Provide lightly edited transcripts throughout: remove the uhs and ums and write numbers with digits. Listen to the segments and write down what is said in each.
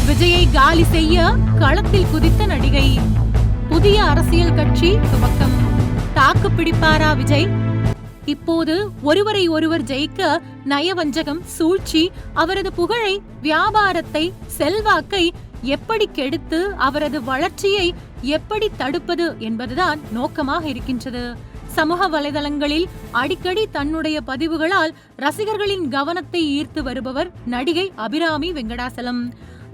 விஜயை காலி செய்ய களத்தில் குதித்த நடிகை. புதிய அரசியல் கட்சி துவக்கம். தாக்கு பிடிப்பாரா விஜய்? இப்போது ஒருவரை ஒருவர் ஜெயிக்க நயவஞ்சகம், சூழ்ச்சி அவரது புகழை, வியாபாரத்தை, செல்வாக்கை எப்படி கெடுத்து அவரது வளர்ச்சியை எப்படி தடுப்பது என்பதுதான் நோக்கமாக இருக்கின்றது. சமூக வலைதளங்களில் அடிக்கடி தன்னுடைய பதிவுகளால் ரசிகர்களின் கவனத்தை ஈர்த்து வருபவர் நடிகை அபிராமி வெங்கடாசலம்.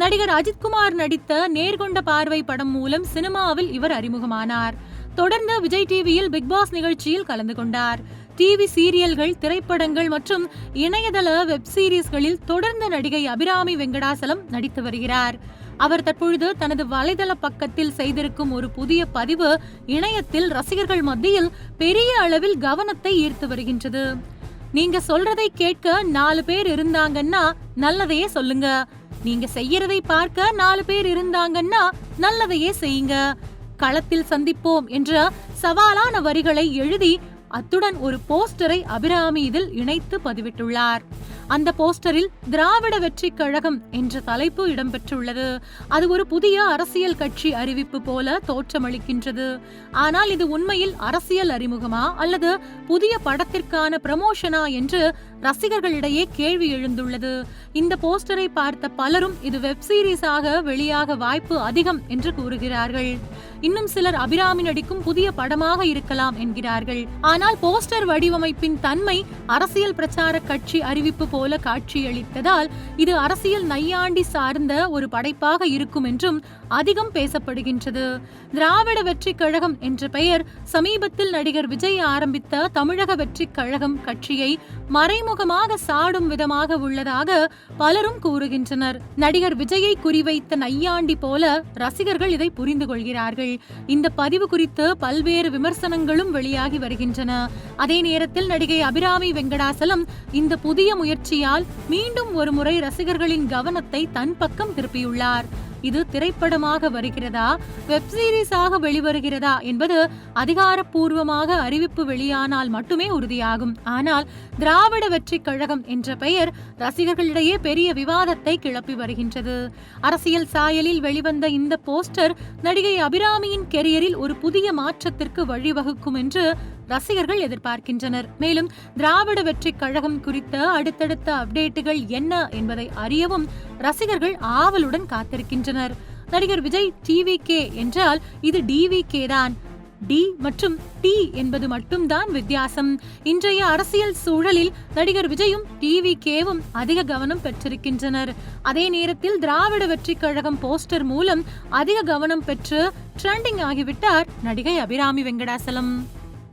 நடிகர் அஜித்குமார் நடித்த நேர்கொண்ட பார்வை படம் மூலம் சினிமாவில் இவர் அறிமுகமானார். தொடர்ந்து விஜய் டிவியில் பிக்பாஸ் நிகழ்ச்சியில் கலந்து கொண்டார். டிவி சீரியல்கள், திரைப்படங்கள் மற்றும் இணையதள வெப் சீரிஸ்களில் தொடர்ந்து நடிகை அபிராமி வெங்கடாசலம் நடித்து வருகிறார். அவர் தற்பொழுது தனது வலைதள பக்கத்தில் செய்திருக்கும் ஒரு புதிய பதிவு இணையத்தில் ரசிகர்கள் மத்தியில் பெரிய அளவில் கவனத்தை ஈர்த்து வருகின்றது. நீங்க சொல்றதை கேட்க 4 பேர் இருந்தாங்கன்னா நல்லதையே சொல்லுங்க. நீங்க செய்யறதை பார்க்க 4 பேர் இருந்தாங்கன்னா நல்லதையே செய்யுங்க. களத்தில் சந்திப்போம் என்ற சவாலான வரிகளை எழுதி அத்துடன் ஒரு போஸ்டரை அபிராமி இதில் இணைத்து பதிவிட்டுள்ளார். அந்த போஸ்டரில் திராவிட வெற்றி கழகம் என்ற தலைப்பு இடம்பெற்றுள்ளது. அது ஒரு புதிய அரசியல் கட்சி அறிவிப்பு போல தோற்றமளிக்கின்றது. ஆனால் இது உண்மையில் அரசியல் அறிமுகமா அல்லது புதிய படத்திற்கான ப்ரமோஷனா என்று ரசிகர்களிடையே கேள்வி எழுந்துள்ளது. இந்த போஸ்டரை பார்த்த பலரும் இது வெப் சீரிஸாக வெளியாக வாய்ப்பு அதிகம் என்று கூறுகிறார்கள். இன்னும் சிலர் அபிராமி நடிக்கும் புதிய படமாக இருக்கலாம் என்கிறார்கள். ஆனால் போஸ்டர் வடிவமைப்பின் தன்மை அரசியல் பிரச்சார கட்சி அறிவிப்பு போல காட்சியளித்ததால் இது அரசியல் நையாண்டி சார்ந்த ஒரு படைப்பாக இருக்கும் என்றும் அதிகம் பேசப்படுகின்றது. திராவிட வெற்றி கழகம் என்ற பெயர் சமீபத்தில் நடிகர் விஜய் ஆரம்பித்த தமிழக வெற்றி கழகம் கட்சியை மறைமுகமாக சாடும் விதமாக உள்ளதாக பலரும் கூறுகின்றனர். நடிகர் விஜயை குறிவைத்த நையாண்டி போல ரசிகர்கள் இதை புரிந்து கொள்கிறார்கள். இந்த பதிவு குறித்து பல்வேறு விமர்சனங்களும் வெளியாகி வருகின்றன. அதே நேரத்தில் நடிகை அபிராமி வெங்கடாசலம் இந்த புதிய முயற்சியால் மீண்டும் ஒரு முறை ரசிகர்களின் கவனத்தை தன் பக்கம் திருப்பியுள்ளார். இது திரைப்படமாக வருகிறதா, வெப் சீரிஸாக வெளிவருகிறதா என்பது அதிகாரப்பூர்வமாக அறிவிப்பு வெளியானால் மட்டுமே உறுதியாகும். ஆனால் திராவிட வெற்றி கழகம் என்ற பெயர் ரசிகர்களிடையே பெரிய விவாதத்தை கிளப்பி வருகின்றது. அரசியல் சாயலில் வெளிவந்த இந்த போஸ்டர் நடிகை அபிராமியின் கெரியரில் ஒரு புதிய மாற்றத்திற்கு வழிவகுக்கும் என்று ரசிகர்கள் எதிர்பார்க்கின்றனர். மேலும் திராவிட வெற்றி கழகம் குறித்த அடுத்தடுத்த அப்டேட்டுகள் என்ன என்பதை அறியவும் ரசிகர்கள் ஆவலுடன் காத்திருக்கின்றனர். நடிகர் விஜய் டிவிகே என்றால் இது டிவிகே தான். டி மற்றும் டி என்பது மட்டும்தான் வித்தியாசம். இன்றைய அரசியல் சூழலில் நடிகர் விஜயும் டிவிகேவும் அதிக கவனம் பெற்றிருக்கின்றனர். அதே நேரத்தில் திராவிட வெற்றி கழகம் போஸ்டர் மூலம் அதிக கவனம் பெற்று ட்ரெண்டிங் ஆகிவிட்டார் நடிகை அபிராமி வெங்கடாசலம்.